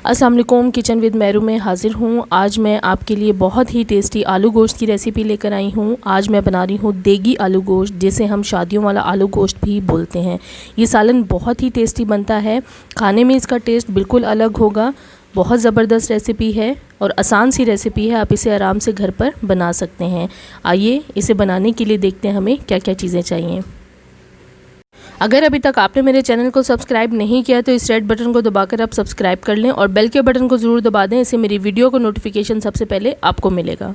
अस्सलाम वालेकुम, kitchen with Meru में हाज़िर हूँ। आज मैं आपके लिए बहुत ही टेस्टी आलू गोश्त की रेसिपी लेकर आई हूँ। आज मैं बना रही हूँ देगी आलू गोश्त, जिसे हम शादियों वाला आलू गोश्त भी बोलते हैं। ये सालन बहुत ही टेस्टी बनता है, खाने में इसका टेस्ट बिल्कुल अलग होगा। बहुत ज़बरदस्त रेसिपी है और आसान सी रेसिपी है, आप इसे आराम से घर पर बना सकते हैं। आइए इसे बनाने के लिए देखते हैं हमें क्या क्या चीज़ें चाहिए। अगर अभी तक आपने मेरे चैनल को सब्सक्राइब नहीं किया तो इस रेड बटन को दबाकर आप सब्सक्राइब कर लें और बेल के बटन को ज़रूर दबा दें, इससे मेरी वीडियो को नोटिफिकेशन सबसे पहले आपको मिलेगा।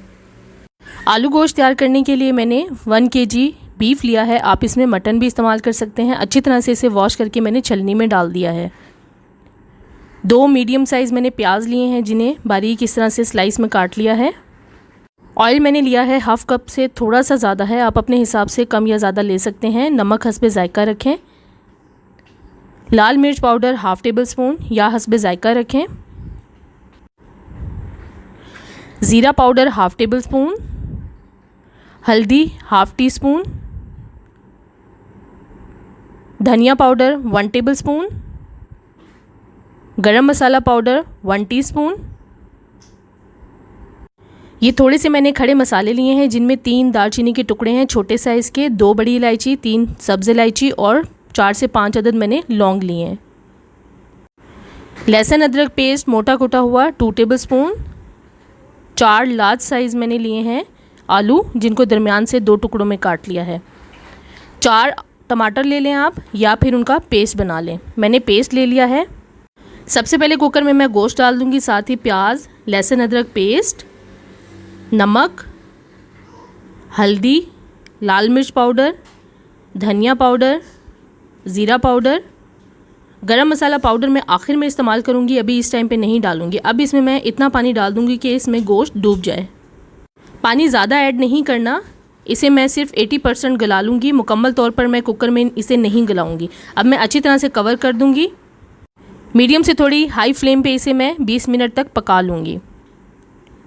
आलू गोश्त तैयार करने के लिए मैंने 1 kg बीफ लिया है। आप इसमें मटन भी इस्तेमाल कर सकते हैं। अच्छी तरह से इसे वॉश करके मैंने छलनी में डाल दिया है। 2 मीडियम साइज़ मैंने प्याज लिए हैं, जिन्हें बारीक इस तरह से स्लाइस में काट लिया है। ऑयल मैंने लिया है हाफ़ कप से थोड़ा सा ज़्यादा है, आप अपने हिसाब से कम या ज़्यादा ले सकते हैं। नमक हस्बे ज़ायका रखें। लाल मिर्च पाउडर ½ टेबल स्पून या हस्बे ज़ायका रखें। ज़ीरा पाउडर ½ टेबल स्पून, हल्दी ½ टी स्पून, धनिया पाउडर 1 टेबल स्पून, गरम मसाला पाउडर 1 टीस्पून। ये थोड़े से मैंने खड़े मसाले लिए हैं, जिनमें 3 दालचीनी के टुकड़े हैं छोटे साइज़ के, 2 बड़ी इलायची, 3 सब्ज़ इलायची और 4 से 5 अदद मैंने लौंग लिए हैं। लहसुन अदरक पेस्ट मोटा कुटा हुआ 2 टेबल स्पून। 4 लार्ज साइज़ मैंने लिए हैं आलू, जिनको दरमियान से 2 टुकड़ों में काट लिया है। 4 टमाटर ले लें आप, या फिर उनका पेस्ट बना लें। मैंने पेस्ट ले लिया है। सबसे पहले कुकर में मैं गोश्त डाल दूँगी, साथ ही प्याज, लहसुन अदरक पेस्ट, नमक, हल्दी, लाल मिर्च पाउडर, धनिया पाउडर, ज़ीरा पाउडर, गरम मसाला पाउडर मैं आखिर में इस्तेमाल करूँगी, अभी इस टाइम पे नहीं डालूँगी। अब इसमें मैं इतना पानी डाल दूँगी कि इसमें गोश्त डूब जाए। पानी ज़्यादा ऐड नहीं करना, इसे मैं सिर्फ 80% गला लूँगी। मुकम्मल तौर पर मैं कुकर में इसे नहीं गलाऊँगी। अब मैं अच्छी तरह से कवर कर दूँगी। मीडियम से थोड़ी हाई फ्लेम पे इसे मैं 20 मिनट तक पका लूँगी।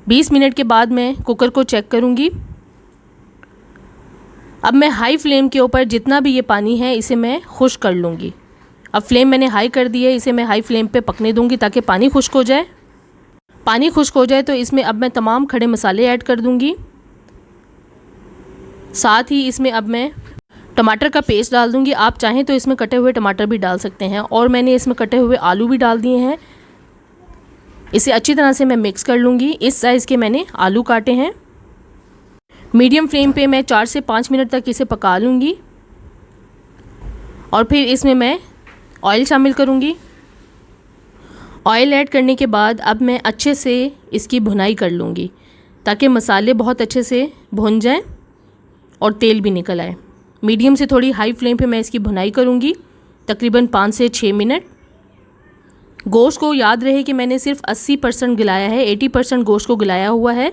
20 मिनट के बाद मैं कुकर को चेक करूँगी। अब मैं हाई फ्लेम के ऊपर जितना भी ये पानी है इसे मैं खुश्क कर लूँगी। अब फ्लेम मैंने हाई कर दी है, इसे मैं हाई फ्लेम पे पकने दूँगी ताकि पानी खुश्क हो जाए। पानी खुश्क हो जाए तो इसमें अब मैं तमाम खड़े मसाले ऐड कर दूँगी। साथ ही इसमें अब मैं टमाटर का पेस्ट डाल दूँगी। आप चाहें तो इसमें कटे हुए टमाटर भी डाल सकते हैं, और मैंने इसमें कटे हुए आलू भी डाल दिए हैं। इसे अच्छी तरह से मैं मिक्स कर लूँगी। इस साइज़ के मैंने आलू काटे हैं। मीडियम फ्लेम पे मैं 4 से 5 मिनट तक इसे पका लूँगी, और फिर इसमें मैं ऑयल शामिल करूँगी। ऑयल ऐड करने के बाद अब मैं अच्छे से इसकी भुनाई कर लूँगी, ताकि मसाले बहुत अच्छे से भुन जाएं और तेल भी निकल आए। मीडियम से थोड़ी हाई फ्लेम पे मैं इसकी भुनाई करूँगी, तकरीबन 5 से 6 मिनट। गोश्त को याद रहे कि मैंने सिर्फ 80% गलाया है, 80% गोश्त को गलाया हुआ है।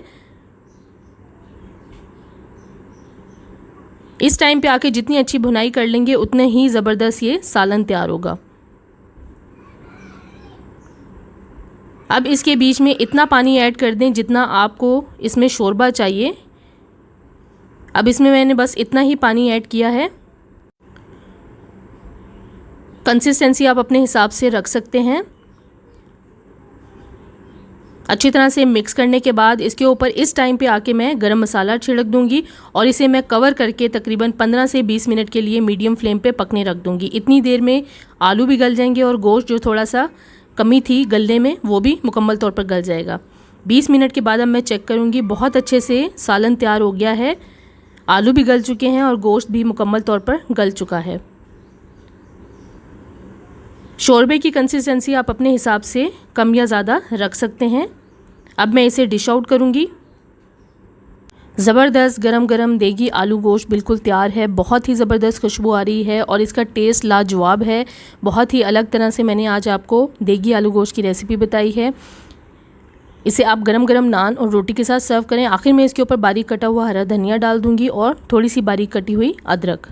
इस टाइम पे आके जितनी अच्छी भुनाई कर लेंगे उतने ही ज़बरदस्त ये सालन तैयार होगा। अब इसके बीच में इतना पानी ऐड कर दें जितना आपको इसमें शोरबा चाहिए। अब इसमें मैंने बस इतना ही पानी ऐड किया है। कंसिस्टेंसी आप अपने हिसाब से रख सकते हैं। अच्छी तरह से मिक्स करने के बाद इसके ऊपर इस टाइम पे आके मैं गरम मसाला छिड़क दूंगी, और इसे मैं कवर करके तकरीबन 15 से 20 मिनट के लिए मीडियम फ्लेम पे पकने रख दूंगी। इतनी देर में आलू भी गल जाएंगे और गोश्त जो थोड़ा सा कमी थी गलने में वो भी मुकम्मल तौर पर गल जाएगा। 20 मिनट के बाद अब मैं चेक करूँगी, बहुत अच्छे से सालन तैयार हो गया है। आलू भी गल चुके हैं और गोश्त भी मुकम्मल तौर पर गल चुका है। शोरबे की कंसिस्टेंसी आप अपने हिसाब से कम या ज़्यादा रख सकते हैं। अब मैं इसे डिश आउट करूँगी। ज़बरदस्त गरम गरम देगी आलू गोश्त बिल्कुल तैयार है। बहुत ही ज़बरदस्त खुशबू आ रही है और इसका टेस्ट लाजवाब है। बहुत ही अलग तरह से मैंने आज आपको देगी आलू गोश्त की रेसिपी बताई है। इसे आप गरम गरम नान और रोटी के साथ सर्व करें। आखिर में इसके ऊपर बारीक कटा हुआ हरा धनिया डाल दूँगी और थोड़ी सी बारीक कटी हुई अदरक।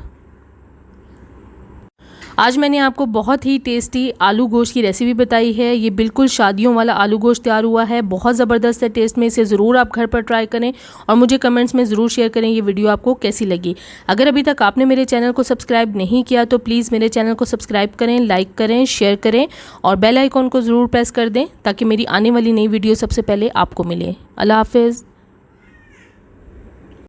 आज मैंने आपको बहुत ही टेस्टी आलू गोश्त की रेसिपी बताई है। ये बिल्कुल शादियों वाला आलू गोश्त तैयार हुआ है, बहुत ज़बरदस्त है टेस्ट में। इसे ज़रूर आप घर पर ट्राई करें और मुझे कमेंट्स में ज़रूर शेयर करें ये वीडियो आपको कैसी लगी। अगर अभी तक आपने मेरे चैनल को सब्सक्राइब नहीं किया तो प्लीज़ मेरे चैनल को सब्सक्राइब करें, लाइक करें, शेयर करें और बेल आइकॉन को ज़रूर प्रेस कर दें ताकि मेरी आने वाली नई वीडियो सबसे पहले आपको मिले। अल्लाह हाफिज़।